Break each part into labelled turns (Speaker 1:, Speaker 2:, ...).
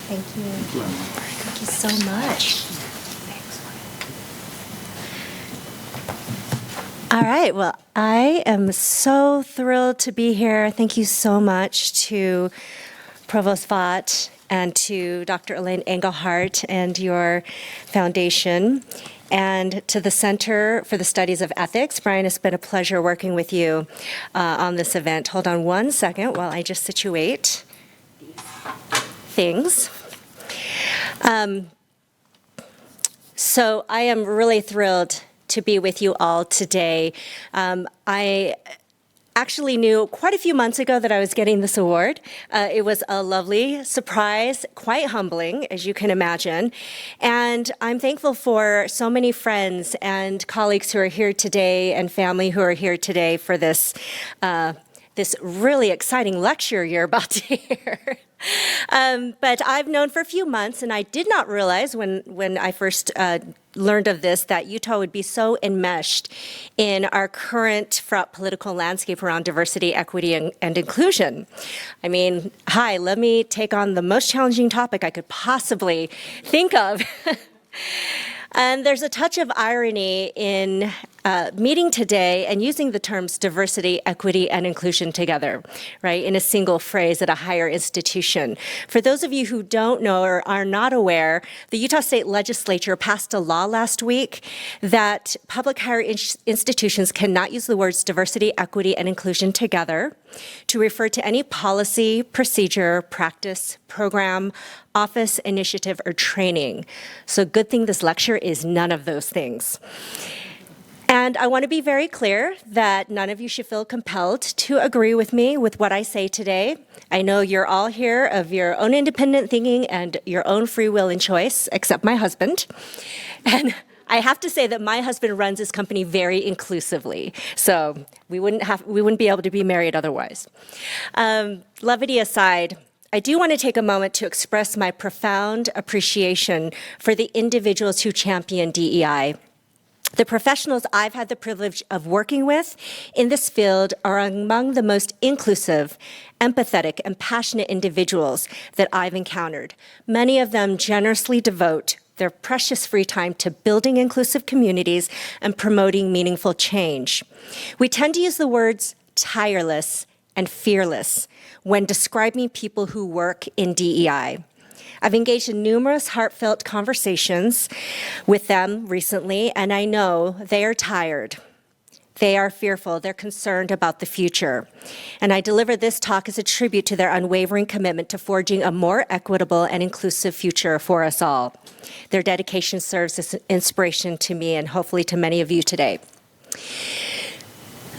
Speaker 1: Thank you.
Speaker 2: Thank you, Emma.
Speaker 1: Thank you so much. All right, well, I am so thrilled to be here. Thank you so much to Provost Vaught and to Dr. Elaine Englehardt and your foundation, and to the Center for the Studies of Ethics. Brian, it's been a pleasure working with you on this event. Hold on one second while I just situate things. So I am really thrilled to be with you all today. I actually knew quite a few months ago that I was getting this award. It was a lovely surprise, quite humbling, as you can imagine. And I'm thankful for so many friends and colleagues who are here today and family who are here today for this this really exciting lecture you're about to hear. But I've known for a few months, and I did not realize when I first learned of this that Utah would be so enmeshed in our current fraught political landscape around diversity, equity, and inclusion. I mean, hi, let me take on the most challenging topic I could possibly think of. And there's a touch of irony in meeting today and using the terms diversity, equity, and inclusion together, right, in a single phrase at a higher institution. For those of you who don't know or are not aware, the Utah State Legislature passed a law last week that public higher institutions cannot use the words diversity, equity, and inclusion together to refer to any policy, procedure, practice, program, office, initiative, or training. So good thing this lecture is none of those things. And I want to be very clear that none of you should feel compelled to agree with me with what I say today. I know you're all here of your own independent thinking and your own free will and choice, except my husband. And I have to say that my husband runs his company very inclusively, so we wouldn't be able to be married otherwise. Levity aside, I do want to take a moment to express my profound appreciation for the individuals who champion DEI. The professionals I've had the privilege of working with in this field are among the most inclusive, empathetic, and passionate individuals that I've encountered. Many of them generously devote their precious free time to building inclusive communities and promoting meaningful change. We tend to use the words tireless and fearless when describing people who work in DEI. I've engaged in numerous heartfelt conversations with them recently, and I know they are tired. They are fearful. They're concerned about the future. And I deliver this talk as a tribute to their unwavering commitment to forging a more equitable and inclusive future for us all. Their dedication serves as an inspiration to me and hopefully to many of you today.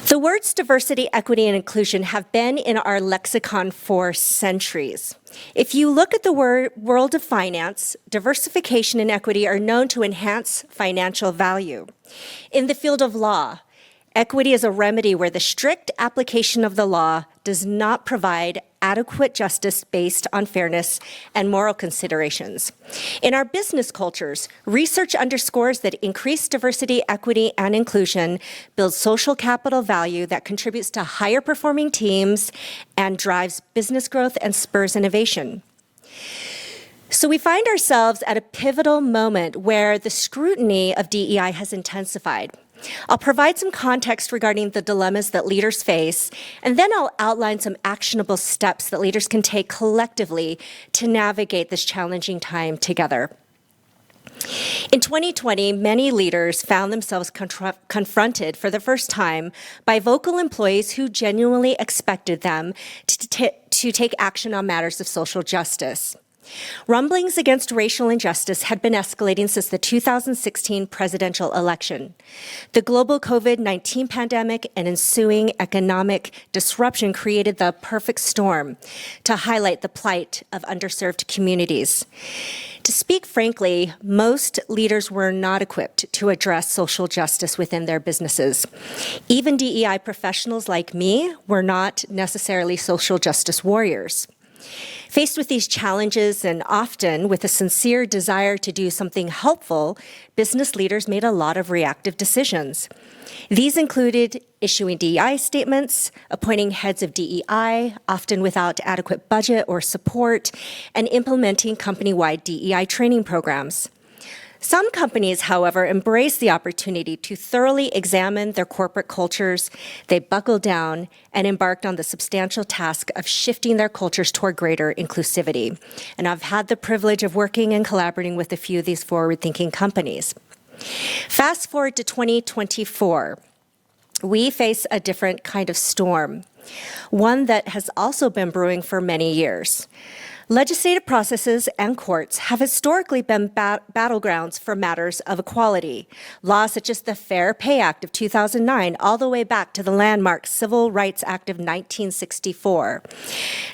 Speaker 1: The words diversity, equity, and inclusion have been in our lexicon for centuries. If you look at the world of finance, diversification and equity are known to enhance financial value. In the field of law, equity is a remedy where the strict application of the law does not provide adequate justice based on fairness and moral considerations. In our business cultures, research underscores that increased diversity, equity, and inclusion builds social capital value that contributes to higher performing teams and drives business growth and spurs innovation. So we find ourselves at a pivotal moment where the scrutiny of DEI has intensified. I'll provide some context regarding the dilemmas that leaders face, and then I'll outline some actionable steps that leaders can take collectively to navigate this challenging time together. In 2020, many leaders found themselves confronted for the first time by vocal employees who genuinely expected them to take action on matters of social justice. Rumblings against racial injustice had been escalating since the 2016 presidential election. The global COVID-19 pandemic and ensuing economic disruption created the perfect storm to highlight the plight of underserved communities. To speak frankly, most leaders were not equipped to address social justice within their businesses. Even DEI professionals like me were not necessarily social justice warriors. Faced with these challenges and often with a sincere desire to do something helpful, business leaders made a lot of reactive decisions. These included issuing DEI statements, appointing heads of DEI, often without adequate budget or support, and implementing company-wide DEI training programs. Some companies, however, embraced the opportunity to thoroughly examine their corporate cultures. They buckled down and embarked on the substantial task of shifting their cultures toward greater inclusivity. And I've had the privilege of working and collaborating with a few of these forward-thinking companies. Fast forward to 2024, we face a different kind of storm, one that has also been brewing for many years. Legislative processes and courts have historically been battlegrounds for matters of equality. Laws such as the Fair Pay Act of 2009, all the way back to the landmark Civil Rights Act of 1964.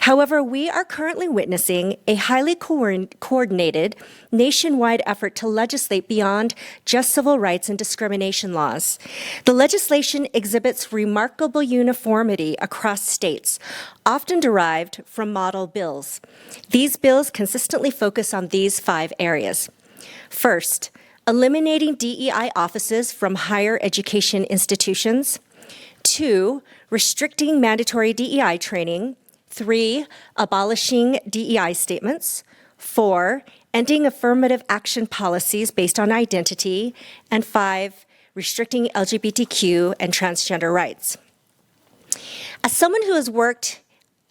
Speaker 1: However, we are currently witnessing a highly coordinated nationwide effort to legislate beyond just civil rights and discrimination laws. The legislation exhibits remarkable uniformity across states, often derived from model bills. These bills consistently focus on these 5 areas. First, eliminating DEI offices from higher education institutions. 2, restricting mandatory DEI training. 3, abolishing DEI statements. 4, ending affirmative action policies based on identity. And 5, restricting LGBTQ and transgender rights. As someone who has worked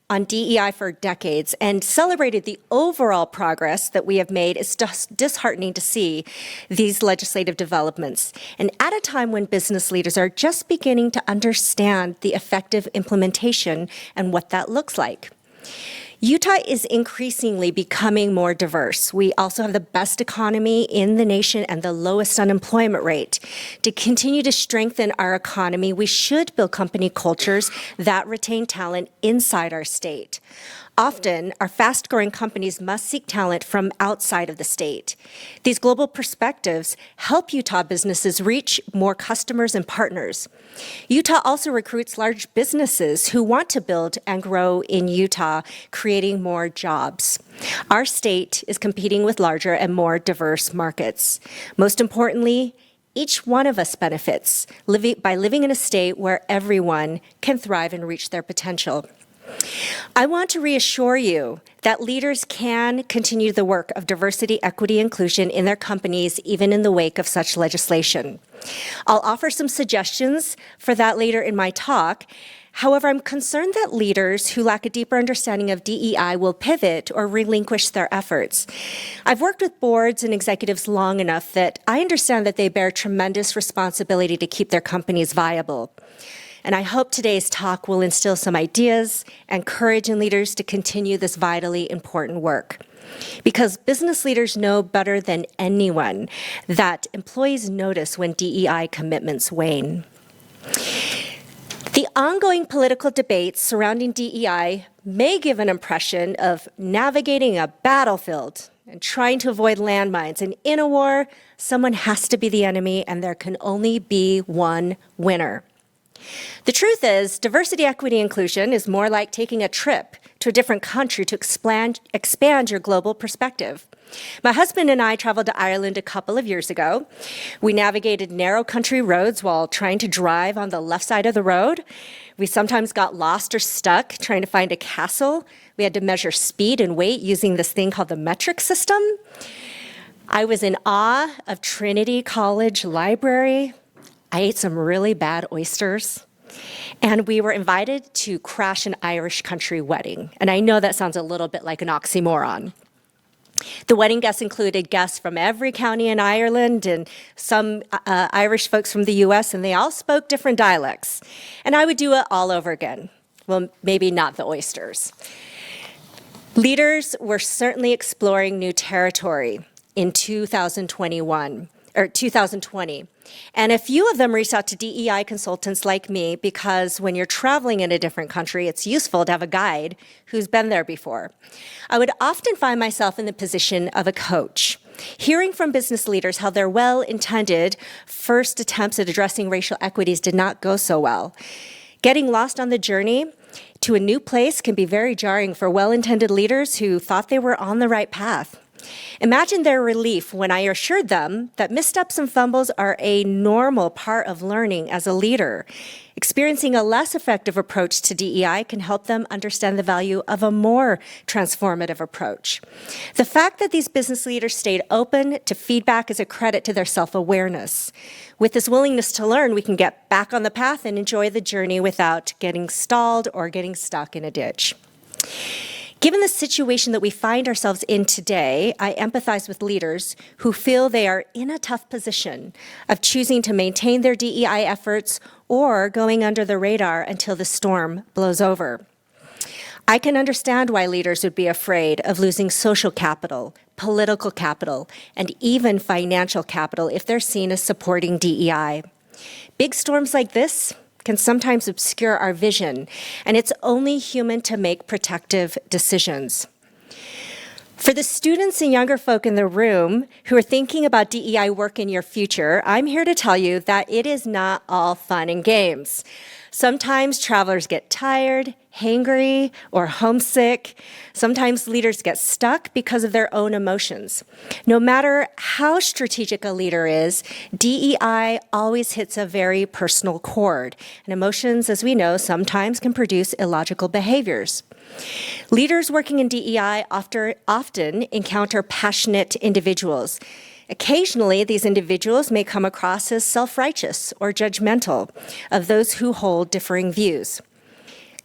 Speaker 1: on DEI for decades and celebrated the overall progress that we have made, it's just disheartening to see these legislative developments. And at a time when business leaders are just beginning to understand the effective implementation and what that looks like. Utah is increasingly becoming more diverse. We also have the best economy in the nation and the lowest unemployment rate. To continue to strengthen our economy, we should build company cultures that retain talent inside our state. Often, our fast-growing companies must seek talent from outside of the state. These global perspectives help Utah businesses reach more customers and partners. Utah also recruits large businesses who want to build and grow in Utah, creating more jobs. Our state is competing with larger and more diverse markets. Most importantly, each one of us benefits by living in a state where everyone can thrive and reach their potential. I want to reassure you that leaders can continue the work of diversity, equity, inclusion in their companies, even in the wake of such legislation. I'll offer some suggestions for that later in my talk. However, I'm concerned that leaders who lack a deeper understanding of DEI will pivot or relinquish their efforts. I've worked with boards and executives long enough that I understand that they bear tremendous responsibility to keep their companies viable. And I hope today's talk will instill some ideas and courage in leaders to continue this vitally important work. Because business leaders know better than anyone that employees notice when DEI commitments wane. The ongoing political debates surrounding DEI may give an impression of navigating a battlefield and trying to avoid landmines. And in a war, someone has to be the enemy, and there can only be one winner. The truth is, diversity, equity, inclusion is more like taking a trip to a different country to expand your global perspective. My husband and I traveled to Ireland a couple of years ago. We navigated narrow country roads while trying to drive on the left side of the road. We sometimes got lost or stuck trying to find a castle. We had to measure speed and weight using this thing called the metric system. I was in awe of Trinity College Library. I ate some really bad oysters, and we were invited to crash an Irish country wedding. And I know that sounds a little bit like an oxymoron. The wedding guests included guests from every county in Ireland and some Irish folks from the US, and they all spoke different dialects. And I would do it all over again. Well, maybe not the oysters. Leaders were certainly exploring new territory in 2020. And a few of them reached out to DEI consultants like me because when you're traveling in a different country, it's useful to have a guide who's been there before. I would often find myself in the position of a coach, hearing from business leaders how their well-intended first attempts at addressing racial equities did not go so well. Getting lost on the journey to a new place can be very jarring for well-intended leaders who thought they were on the right path. Imagine their relief when I assured them that missteps and fumbles are a normal part of learning as a leader. Experiencing a less effective approach to DEI can help them understand the value of a more transformative approach. The fact that these business leaders stayed open to feedback is a credit to their self-awareness. With this willingness to learn, we can get back on the path and enjoy the journey without getting stalled or getting stuck in a ditch. Given the situation that we find ourselves in today, I empathize with leaders who feel they are in a tough position of choosing to maintain their DEI efforts or going under the radar until the storm blows over. I can understand why leaders would be afraid of losing social capital, political capital, and even financial capital if they're seen as supporting DEI. Big storms like this can sometimes obscure our vision, and it's only human to make protective decisions. For the students and younger folk in the room who are thinking about DEI work in your future, I'm here to tell you that it is not all fun and games. Sometimes travelers get tired, hangry, or homesick. Sometimes leaders get stuck because of their own emotions. No matter how strategic a leader is, DEI always hits a very personal chord. And emotions, as we know, sometimes can produce illogical behaviors. Leaders working in DEI often encounter passionate individuals. Occasionally, these individuals may come across as self-righteous or judgmental of those who hold differing views.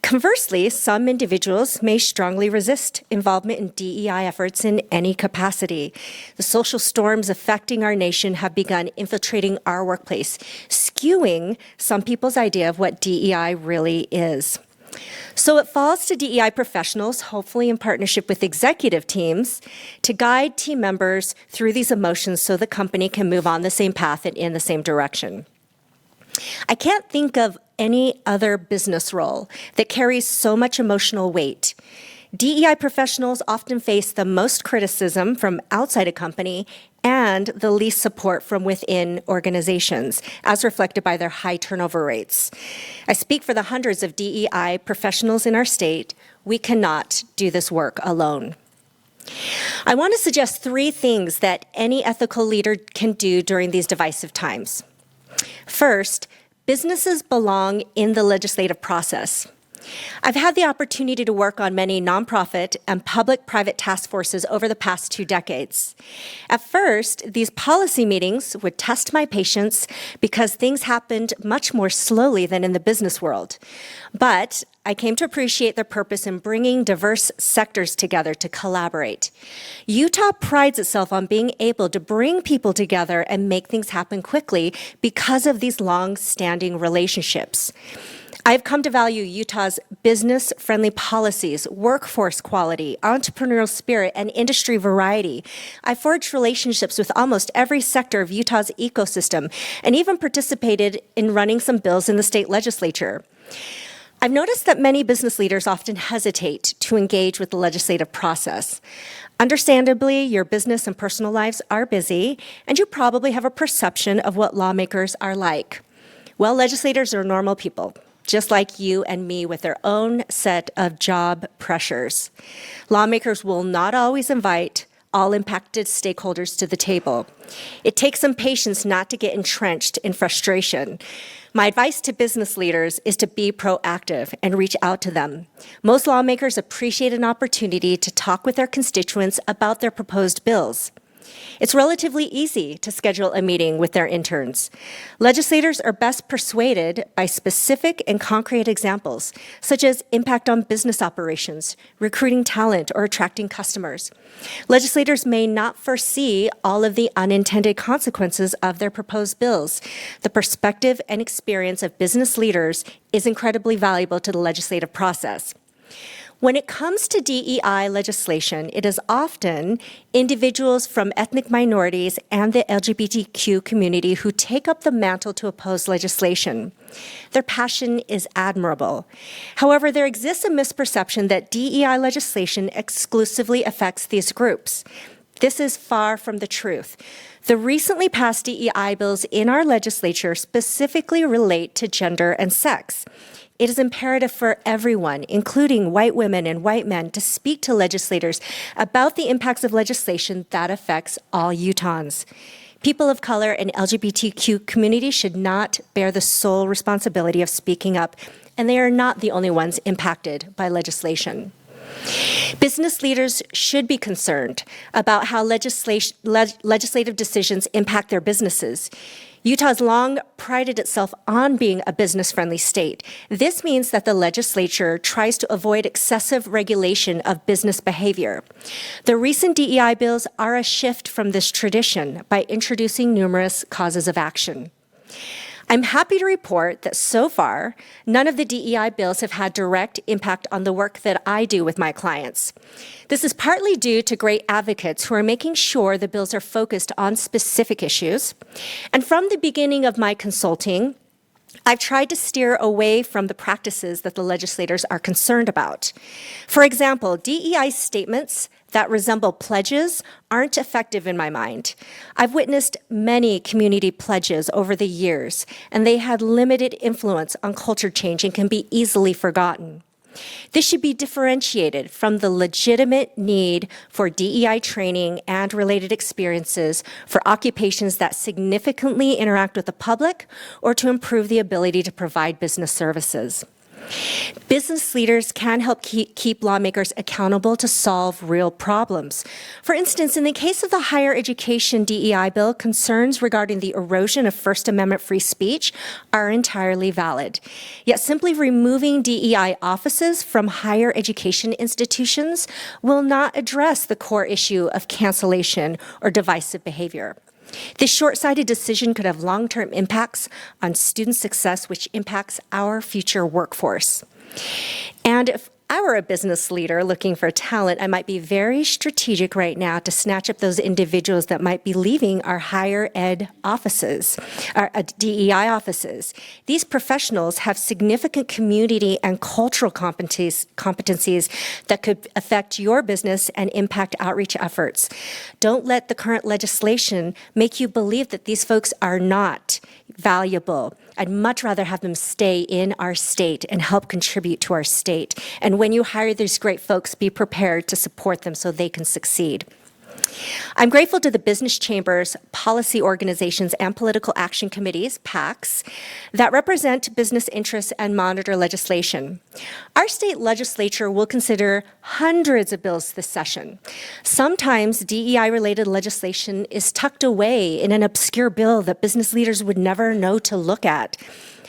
Speaker 1: Conversely, some individuals may strongly resist involvement in DEI efforts in any capacity. The social storms affecting our nation have begun infiltrating our workplace, skewing some people's idea of what DEI really is. So it falls to DEI professionals, hopefully in partnership with executive teams, to guide team members through these emotions so the company can move on the same path and in the same direction. I can't think of any other business role that carries so much emotional weight. DEI professionals often face the most criticism from outside a company and the least support from within organizations, as reflected by their high turnover rates. I speak for the hundreds of DEI professionals in our state. We cannot do this work alone. I want to suggest 3 things that any ethical leader can do during these divisive times. First, businesses belong in the legislative process. I've had the opportunity to work on many nonprofit and public-private task forces over the past 2 decades. At first, these policy meetings would test my patience because things happened much more slowly than in the business world. But I came to appreciate their purpose in bringing diverse sectors together to collaborate. Utah prides itself on being able to bring people together and make things happen quickly because of these long-standing relationships. I've come to value Utah's business-friendly policies, workforce quality, entrepreneurial spirit, and industry variety. I forged relationships with almost every sector of Utah's ecosystem, and even participated in running some bills in the state legislature. I've noticed that many business leaders often hesitate to engage with the legislative process. Understandably, your business and personal lives are busy, and you probably have a perception of what lawmakers are like. Well, legislators are normal people, just like you and me, with their own set of job pressures. Lawmakers will not always invite all impacted stakeholders to the table. It takes some patience not to get entrenched in frustration. My advice to business leaders is to be proactive and reach out to them. Most lawmakers appreciate an opportunity to talk with their constituents about their proposed bills. It's relatively easy to schedule a meeting with their interns. Legislators are best persuaded by specific and concrete examples, such as impact on business operations, recruiting talent, or attracting customers. Legislators may not foresee all of the unintended consequences of their proposed bills. The perspective and experience of business leaders is incredibly valuable to the legislative process. When it comes to DEI legislation, it is often individuals from ethnic minorities and the LGBTQ community who take up the mantle to oppose legislation. Their passion is admirable. However, there exists a misperception that DEI legislation exclusively affects these groups. This is far from the truth. The recently passed DEI bills in our legislature specifically relate to gender and sex. It is imperative for everyone, including white women and white men, to speak to legislators about the impacts of legislation that affects all Utahns. People of color and LGBTQ community should not bear the sole responsibility of speaking up, and they are not the only ones impacted by legislation. Business leaders should be concerned about how legislative decisions impact their businesses. Utah has long prided itself on being a business-friendly state. This means that the legislature tries to avoid excessive regulation of business behavior. The recent DEI bills are a shift from this tradition by introducing numerous causes of action. I'm happy to report that so far, none of the DEI bills have had direct impact on the work that I do with my clients. This is partly due to great advocates who are making sure the bills are focused on specific issues. And from the beginning of my consulting, I've tried to steer away from the practices that the legislators are concerned about. For example, DEI statements that resemble pledges aren't effective in my mind. I've witnessed many community pledges over the years, and they had limited influence on culture change and can be easily forgotten. This should be differentiated from the legitimate need for DEI training and related experiences for occupations that significantly interact with the public or to improve the ability to provide business services. Business leaders can help keep lawmakers accountable to solve real problems. For instance, in the case of the higher education DEI bill, concerns regarding the erosion of First Amendment free speech are entirely valid. Yet simply removing DEI offices from higher education institutions will not address the core issue of cancellation or divisive behavior. This short-sighted decision could have long-term impacts on student success, which impacts our future workforce. And if I were a business leader looking for talent, I might be very strategic right now to snatch up those individuals that might be leaving our higher ed offices, our DEI offices. These professionals have significant community and cultural competencies that could affect your business and impact outreach efforts. Don't let the current legislation make you believe that these folks are not valuable. I'd much rather have them stay in our state and help contribute to our state. And when you hire these great folks, be prepared to support them so they can succeed. I'm grateful to the business chambers, policy organizations, and political action committees, PACs, that represent business interests and monitor legislation. Our state legislature will consider hundreds of bills this session. Sometimes DEI-related legislation is tucked away in an obscure bill that business leaders would never know to look at.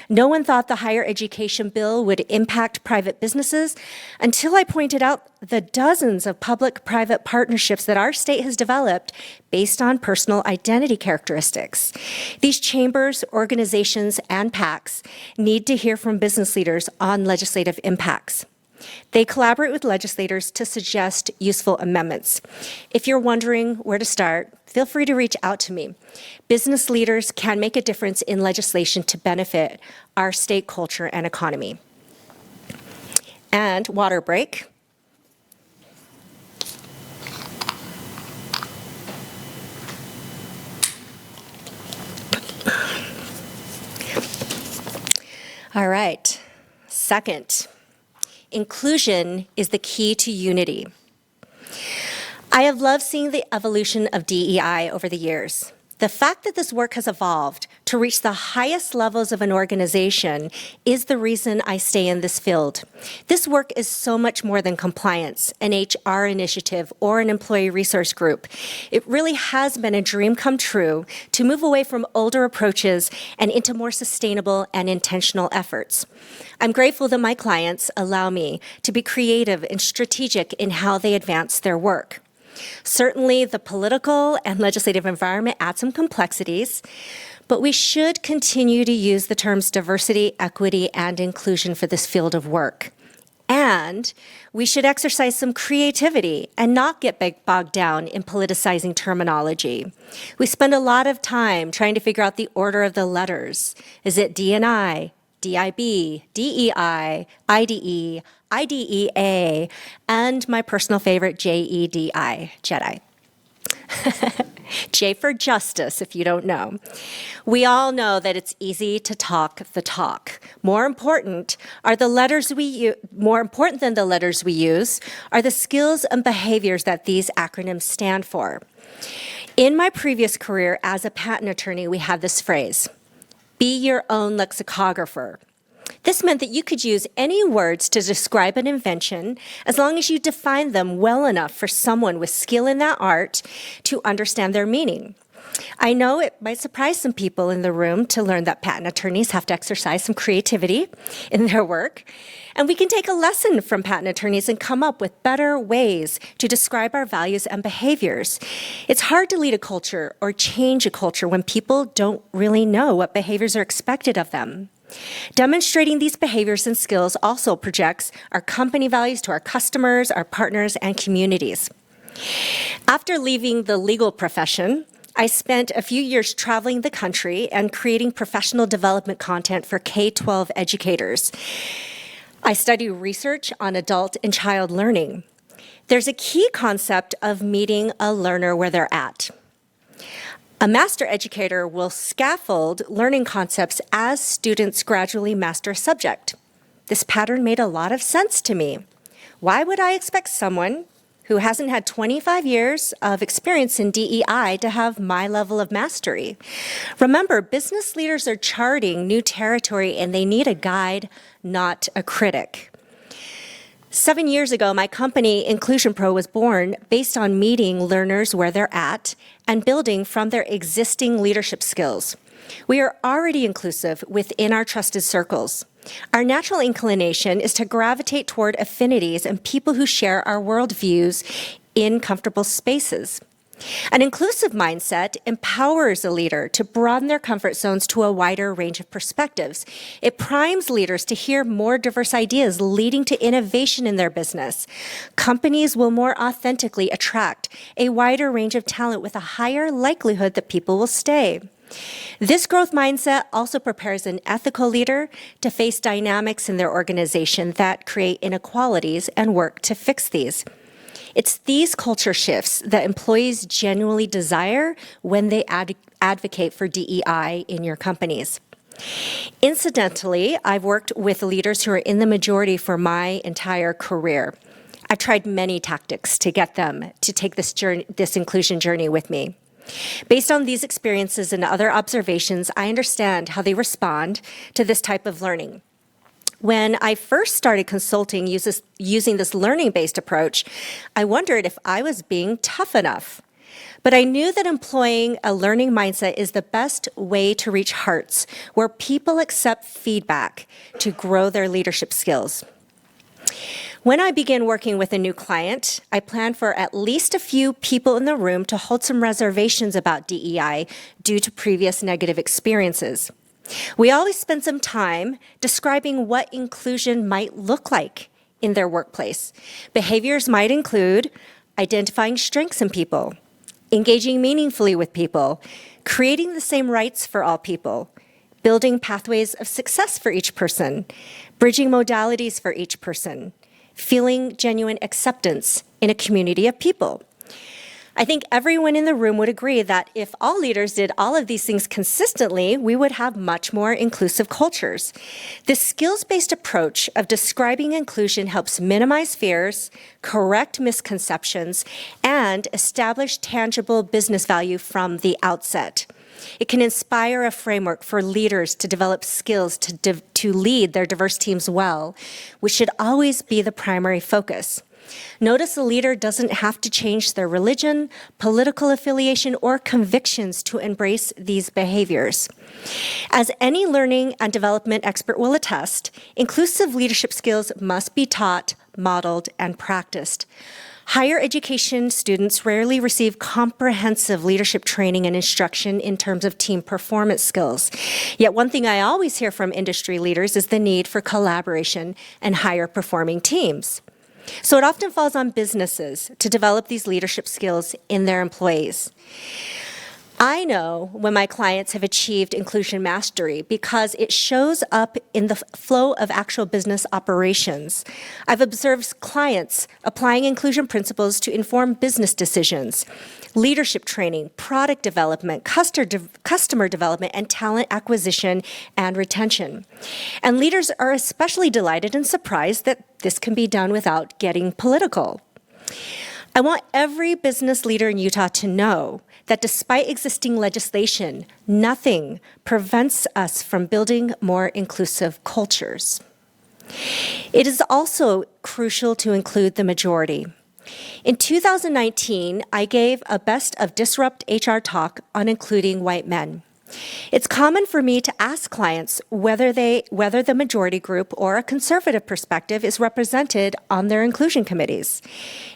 Speaker 1: No one thought the higher education bill would impact private businesses until I pointed out the dozens of public-private partnerships that our state has developed based on personal identity characteristics. These chambers, organizations, and PACs need to hear from business leaders on legislative impacts. They collaborate with legislators to suggest useful amendments. If you're wondering where to start, feel free to reach out to me. Business leaders can make a difference in legislation to benefit our state culture and economy. And water break. All right, second. Inclusion is the key to unity. I have loved seeing the evolution of DEI over the years. The fact that this work has evolved to reach the highest levels of an organization is the reason I stay in this field. This work is so much more than compliance, an HR initiative, or an employee resource group. It really has been a dream come true to move away from older approaches and into more sustainable and intentional efforts. I'm grateful that my clients allow me to be creative and strategic in how they advance their work. Certainly, the political and legislative environment add some complexities, but we should continue to use the terms diversity, equity, and inclusion for this field of work. And we should exercise some creativity and not get bogged down in politicizing terminology. We spend a lot of time trying to figure out the order of the letters. Is it D&I, DIB, DEI, IDE, IDEA, and my personal favorite, JEDI, Jedi. J for justice, if you don't know. We all know that it's easy to talk the talk. More important than the letters we use are the skills and behaviors that these acronyms stand for. In my previous career as a patent attorney, we had this phrase, be your own lexicographer. This meant that you could use any words to describe an invention as long as you defined them well enough for someone with skill in that art to understand their meaning. I know it might surprise some people in the room to learn that patent attorneys have to exercise some creativity in their work, and we can take a lesson from patent attorneys and come up with better ways to describe our values and behaviors. It's hard to lead a culture or change a culture when people don't really know what behaviors are expected of them. Demonstrating these behaviors and skills also projects our company values to our customers, our partners, and communities. After leaving the legal profession, I spent a few years traveling the country and creating professional development content for K-12 educators. I studied research on adult and child learning. There's a key concept of meeting a learner where they're at. A master educator will scaffold learning concepts as students gradually master a subject. This pattern made a lot of sense to me. Why would I expect someone who hasn't had 25 years of experience in DEI to have my level of mastery? Remember, business leaders are charting new territory and they need a guide, not a critic. 7 years ago, my company, Inclusion Pro, was born based on meeting learners where they're at and building from their existing leadership skills. We are already inclusive within our trusted circles. Our natural inclination is to gravitate toward affinities and people who share our worldviews in comfortable spaces. An inclusive mindset empowers a leader to broaden their comfort zones to a wider range of perspectives. It primes leaders to hear more diverse ideas, leading to innovation in their business. Companies will more authentically attract a wider range of talent with a higher likelihood that people will stay. This growth mindset also prepares an ethical leader to face dynamics in their organization that create inequalities and work to fix these. It's these culture shifts that employees genuinely desire when they advocate for DEI in your companies. Incidentally, I've worked with leaders who are in the majority for my entire career. I've tried many tactics to get them to take this inclusion journey with me. Based on these experiences and other observations, I understand how they respond to this type of learning. When I first started consulting using this learning-based approach, I wondered if I was being tough enough. But I knew that employing a learning mindset is the best way to reach hearts where people accept feedback to grow their leadership skills. When I begin working with a new client, I plan for at least a few people in the room to hold some reservations about DEI due to previous negative experiences. We always spend some time describing what inclusion might look like in their workplace. Behaviors might include identifying strengths in people, engaging meaningfully with people, creating the same rights for all people, building pathways of success for each person, bridging modalities for each person, feeling genuine acceptance in a community of people. I think everyone in the room would agree that if all leaders did all of these things consistently, we would have much more inclusive cultures. This skills-based approach of describing inclusion helps minimize fears, correct misconceptions, and establish tangible business value from the outset. It can inspire a framework for leaders to develop skills to lead their diverse teams well, which should always be the primary focus. Notice a leader doesn't have to change their religion, political affiliation, or convictions to embrace these behaviors. As any learning and development expert will attest, inclusive leadership skills must be taught, modeled, and practiced. Higher education students rarely receive comprehensive leadership training and instruction in terms of team performance skills. Yet one thing I always hear from industry leaders is the need for collaboration and higher performing teams. So it often falls on businesses to develop these leadership skills in their employees. I know when my clients have achieved inclusion mastery because it shows up in the flow of actual business operations. I've observed clients applying inclusion principles to inform business decisions, leadership training, product development, customer development, and talent acquisition and retention. And leaders are especially delighted and surprised that this can be done without getting political. I want every business leader in Utah to know that despite existing legislation, nothing prevents us from building more inclusive cultures. It is also crucial to include the majority. In 2019, I gave a Best of Disrupt HR talk on including white men. It's common for me to ask clients whether the majority group or a conservative perspective is represented on their inclusion committees.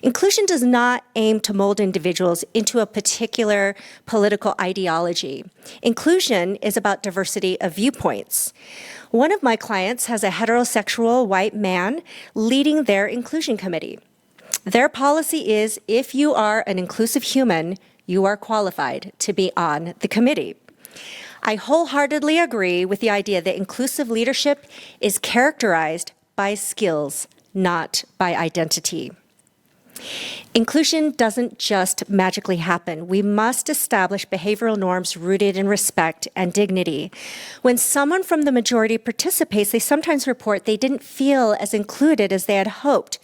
Speaker 1: Inclusion does not aim to mold individuals into a particular political ideology. Inclusion is about diversity of viewpoints. One of my clients has a heterosexual white man leading their inclusion committee. Their policy is, if you are an inclusive human, you are qualified to be on the committee. I wholeheartedly agree with the idea that inclusive leadership is characterized by skills, not by identity. Inclusion doesn't just magically happen. We must establish behavioral norms rooted in respect and dignity. When someone from the majority participates, they sometimes report they didn't feel as included as they had hoped.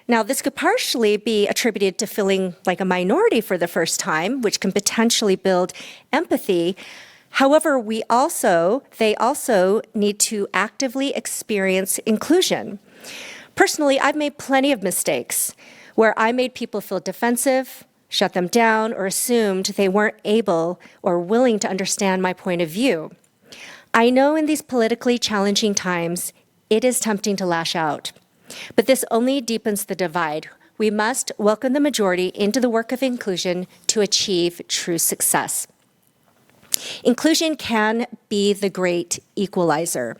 Speaker 1: Now, this could partially be attributed to feeling like a minority for the first time, which can potentially build empathy. However, they also need to actively experience inclusion. Personally, I've made plenty of mistakes where I made people feel defensive, shut them down, or assumed they weren't able or willing to understand my point of view. I know in these politically challenging times, it is tempting to lash out, but this only deepens the divide. We must welcome the majority into the work of inclusion to achieve true success. Inclusion can be the great equalizer.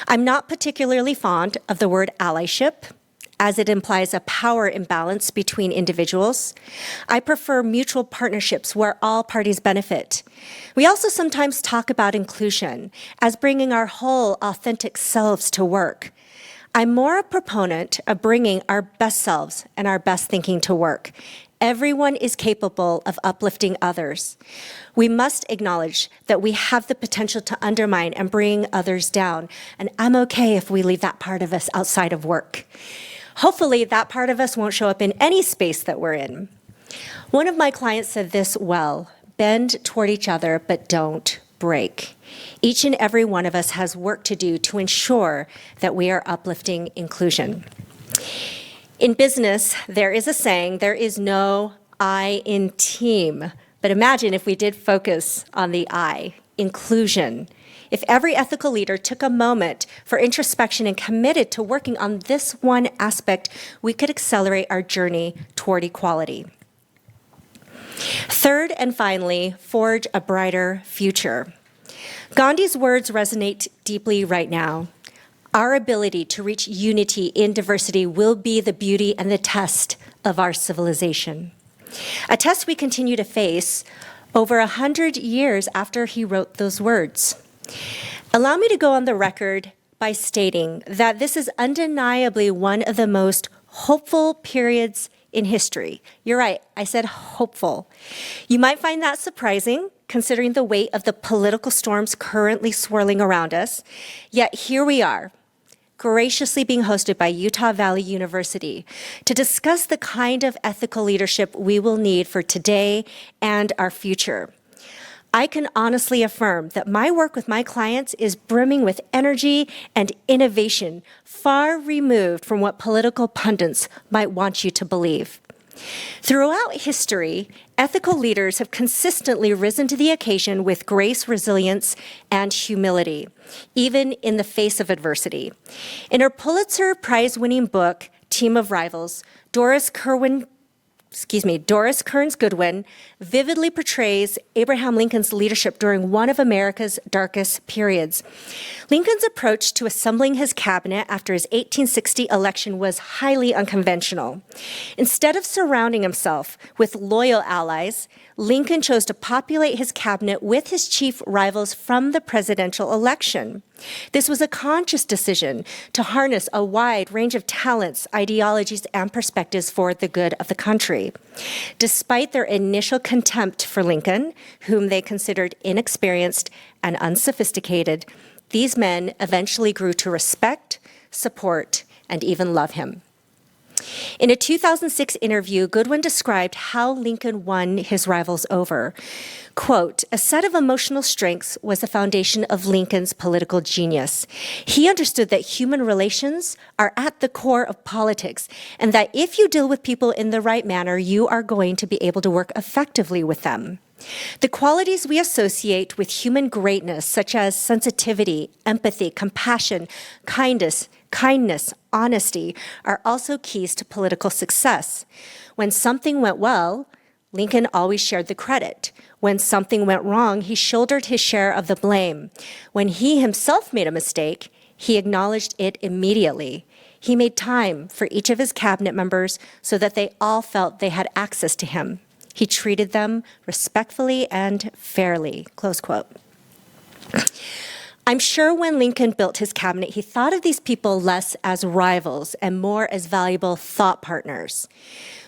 Speaker 1: I'm not particularly fond of the word allyship, as it implies a power imbalance between individuals. I prefer mutual partnerships where all parties benefit. We also sometimes talk about inclusion as bringing our whole authentic selves to work. I'm more a proponent of bringing our best selves and our best thinking to work. Everyone is capable of uplifting others. We must acknowledge that we have the potential to undermine and bring others down, and I'm okay if we leave that part of us outside of work. Hopefully, that part of us won't show up in any space that we're in. One of my clients said this well: bend toward each other, but don't break. Each and every one of us has work to do to ensure that we are uplifting inclusion. In business, there is a saying, there is no I in team. But imagine if we did focus on the I, inclusion. If every ethical leader took a moment for introspection and committed to working on this one aspect, we could accelerate our journey toward equality. Third and finally, forge a brighter future. Gandhi's words resonate deeply right now. Our ability to reach unity in diversity will be the beauty and the test of our civilization. A test we continue to face over 100 years after he wrote those words. Allow me to go on the record by stating that this is undeniably one of the most hopeful periods in history. You're right, I said hopeful. You might find that surprising, considering the weight of the political storms currently swirling around us. Yet here we are, graciously being hosted by Utah Valley University to discuss the kind of ethical leadership we will need for today and our future. I can honestly affirm that my work with my clients is brimming with energy and innovation, far removed from what political pundits might want you to believe. Throughout history, ethical leaders have consistently risen to the occasion with grace, resilience, and humility, even in the face of adversity. In her Pulitzer Prize-winning book, Team of Rivals, Doris Kearns Goodwin vividly portrays Abraham Lincoln's leadership during one of America's darkest periods. Lincoln's approach to assembling his cabinet after his 1860 election was highly unconventional. Instead of surrounding himself with loyal allies, Lincoln chose to populate his cabinet with his chief rivals from the presidential election. This was a conscious decision to harness a wide range of talents, ideologies, and perspectives for the good of the country. history. Despite their initial contempt for Lincoln, whom they considered inexperienced and unsophisticated, these men eventually grew to respect, support, and even love him. In a 2006 interview, Goodwin described how Lincoln won his rivals over. Quote, "A set of emotional strengths was the foundation of Lincoln's political genius. He understood that human relations are at the core of politics, and that if you deal with people in the right manner, you are going to be able to work effectively with them. The qualities we associate with human greatness, such as sensitivity, empathy, compassion, kindness, honesty, are also keys to political success. When something went well, Lincoln always shared the credit. When something went wrong, he shouldered his share of the blame. When he himself made a mistake, he acknowledged it immediately. He made time for each of his cabinet members so that they all felt they had access to him. He treated them respectfully and fairly," close quote. I'm sure when Lincoln built his cabinet, he thought of these people less as rivals and more as valuable thought partners.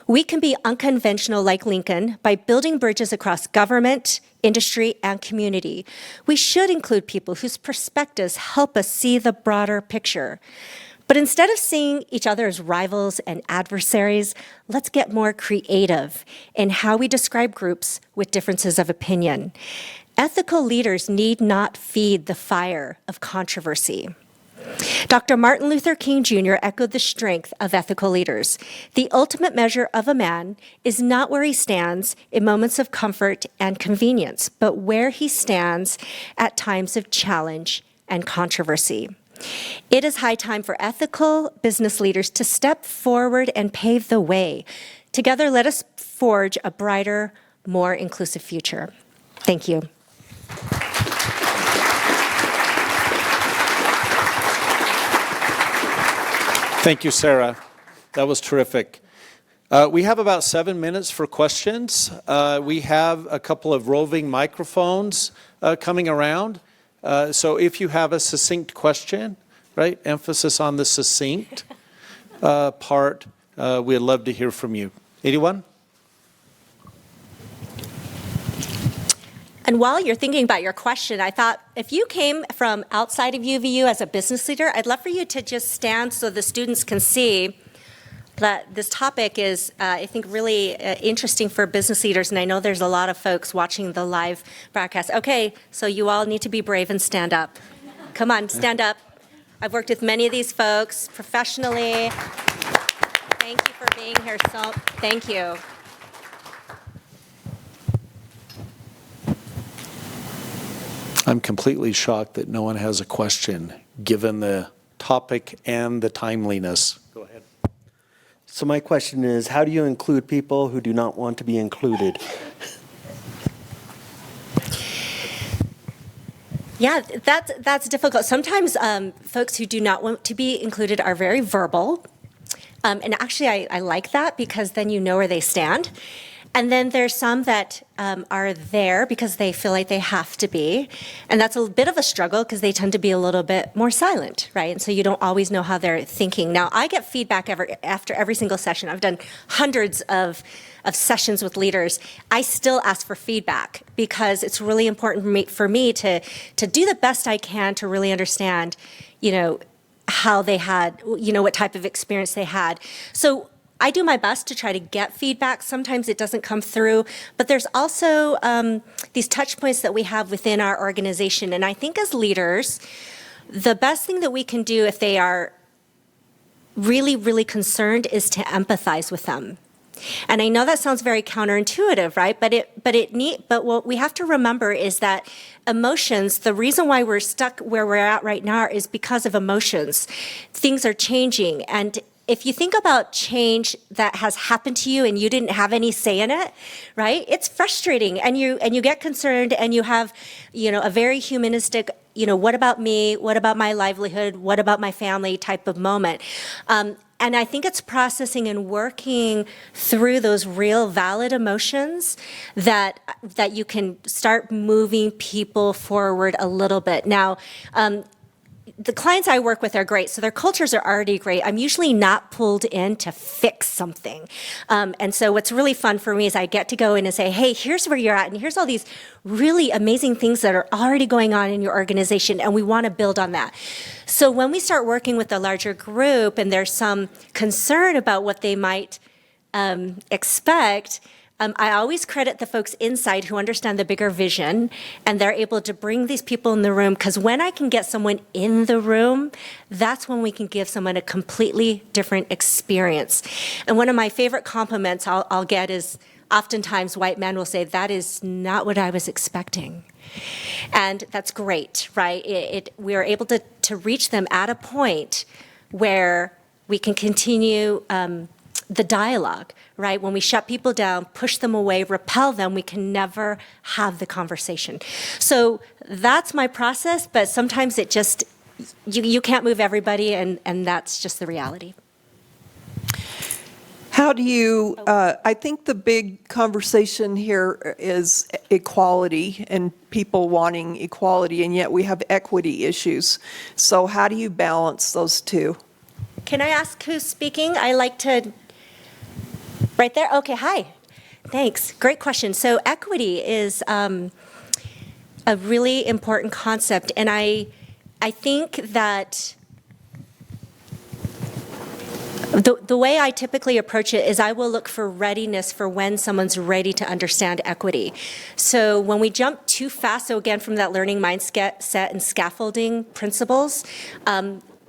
Speaker 1: We can be unconventional like Lincoln by building bridges across government, industry, and community. We should include people whose perspectives help us see the broader picture. But instead of seeing each other as rivals and adversaries, let's get more creative in how we describe groups with differences of opinion. Ethical leaders need not feed the fire of controversy. Dr. Martin Luther King Jr. echoed the strength of ethical leaders. The ultimate measure of a man is not where he stands in moments of comfort and convenience, but where he stands at times of challenge and controversy. It is high time for ethical business leaders to step forward and pave the way. Together, let us forge a brighter, more inclusive future. Thank you.
Speaker 2: Thank you, Sara. That was terrific. We have about 7 minutes for questions. We have a couple of roving microphones coming around. So if you have a succinct question, right, emphasis on the succinct part, we'd love to hear from you. Anyone?
Speaker 1: And while you're thinking about your question, I thought if you came from outside of UVU as a business leader, I'd love for you to just stand so the students can see that this topic is, I think, really interesting for business leaders. And I know there's a lot of folks watching the live broadcast. Okay, so you all need to be brave and stand up. Come on, stand up. I've worked with many of these folks professionally. Thank you for being here. So, thank you.
Speaker 2: I'm completely shocked that no one has a question, given the topic and the timeliness. Go ahead.
Speaker 3: So my question is, how do you include people who do not want to be included?
Speaker 1: Yeah, that's difficult. Sometimes folks who do not want to be included are very verbal. And actually, I like that because then you know where they stand. And then there's some that are there because they feel like they have to be. And that's a bit of a struggle because they tend to be a little bit more silent, right? And so you don't always know how they're thinking. Now, I get feedback after every single session. I've done hundreds of sessions with leaders. I still ask for feedback because it's really important for me to do the best I can to really understand, how they had, what type of experience they had. So I do my best to try to get feedback. Sometimes it doesn't come through, but there's also these touch points that we have within our organization. And I think as leaders, the best thing that we can do if they are really, really concerned is to empathize with them. And I know that sounds very counterintuitive, right? But what we have to remember is that emotions, the reason why we're stuck where we're at right now is because of emotions. Things are changing, and if you think about change that has happened to you and you didn't have any say in it, right? It's frustrating, and you get concerned, and you have, a very humanistic, what about me? What about my livelihood? What about my family type of moment. And I think it's processing and working through those real valid emotions that you can start moving people forward a little bit. Now, the clients I work with are great, so their cultures are already great. I'm usually not pulled in to fix something. And so what's really fun for me is I get to go in and say, hey, here's where you're at, and here's all these really amazing things that are already going on in your organization, and we want to build on that. So when we start working with a larger group and there's some concern about what they might expect, I always credit the folks inside who understand the bigger vision, and they're able to bring these people in the room, because when I can get someone in the room, that's when we can give someone a completely different experience. And one of my favorite compliments I'll get is, oftentimes white men will say, that is not what I was expecting. And that's great, right? We are able to reach them at a point where we can continue the dialogue, right? When we shut people down, push them away, repel them, we can never have the conversation. So that's my process, but sometimes it just, you can't move everybody, and that's just the reality.
Speaker 4: How do you, I think the big conversation here is equality and people wanting equality, and yet we have equity issues. So how do you balance those two?
Speaker 1: Can I ask who's speaking? I like to, right there? Okay, hi. Thanks. Great question. So equity is a really important concept, and I think that the way I typically approach it is I will look for readiness for when someone's ready to understand equity. So when we jump too fast, so again, from that learning mindset and scaffolding principles,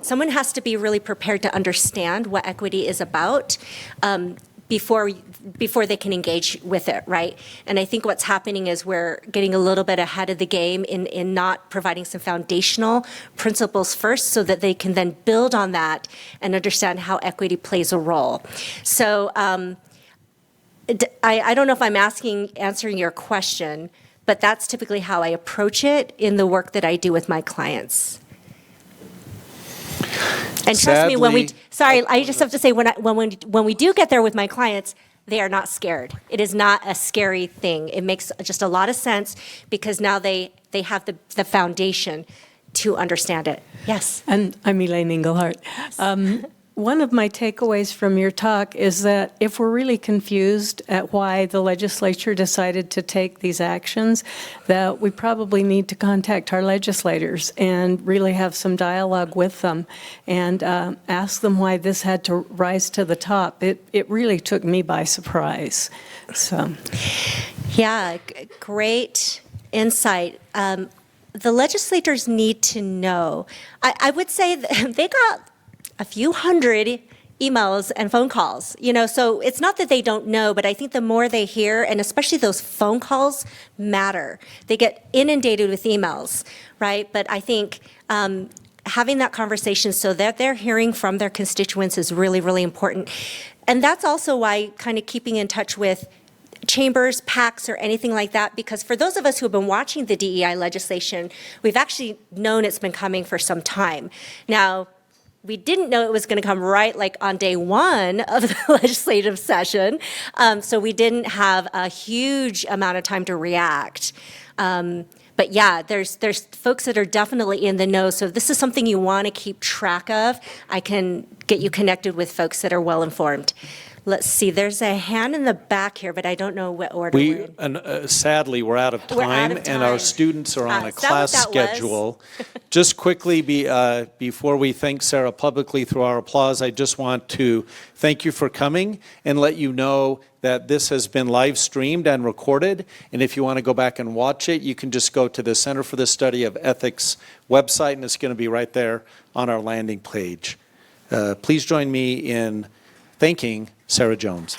Speaker 1: someone has to be really prepared to understand what equity is about before they can engage with it, right? And I think what's happening is we're getting a little bit ahead of the game in not providing some foundational principles first, so that they can then build on that and understand how equity plays a role. So I don't know if I'm answering your question, but that's typically how I approach it in the work that I do with my clients. And trust me, I just have to say, when we do get there with my clients, they are not scared. It is not a scary thing. It makes just a lot of sense, because now they have the foundation to understand it. Yes.
Speaker 5: And I'm Elaine Englehardt. One of my takeaways from your talk is that if we're really confused at why the legislature decided to take these actions, that we probably need to contact our legislators and really have some dialogue with them and ask them why this had to rise to the top. It really took me by surprise. So,
Speaker 1: yeah, great insight. The legislators need to know. I would say that they got a few hundred emails and phone calls, so it's not that they don't know, but I think the more they hear, and especially those phone calls, matter. They get inundated with emails, right? But I think having that conversation so that they're hearing from their constituents is really, really important. And that's also why kind of keeping in touch with chambers, PACs, or anything like that, because for those of us who have been watching the DEI legislation, we've actually known it's been coming for some time. Now, we didn't know it was going to come right like on day one of the legislative session, so we didn't have a huge amount of time to react. But yeah, there's folks that are definitely in the know, so if this is something you want to keep track of, I can get you connected with folks that are well informed. Let's see, there's a hand in the back here, but I don't know what order we're in.
Speaker 2: Sadly, we're out of time, and our students are on a
Speaker 1: Is that
Speaker 2: class
Speaker 1: what that was?
Speaker 2: schedule. Just quickly, before we thank Sara publicly through our applause, I just want to thank you for coming and let you know that this has been live streamed and recorded. And if you want to go back and watch it, you can just go to the Center for the Study of Ethics website, and it's going to be right there on our landing page. Please join me in thanking Sara Jones.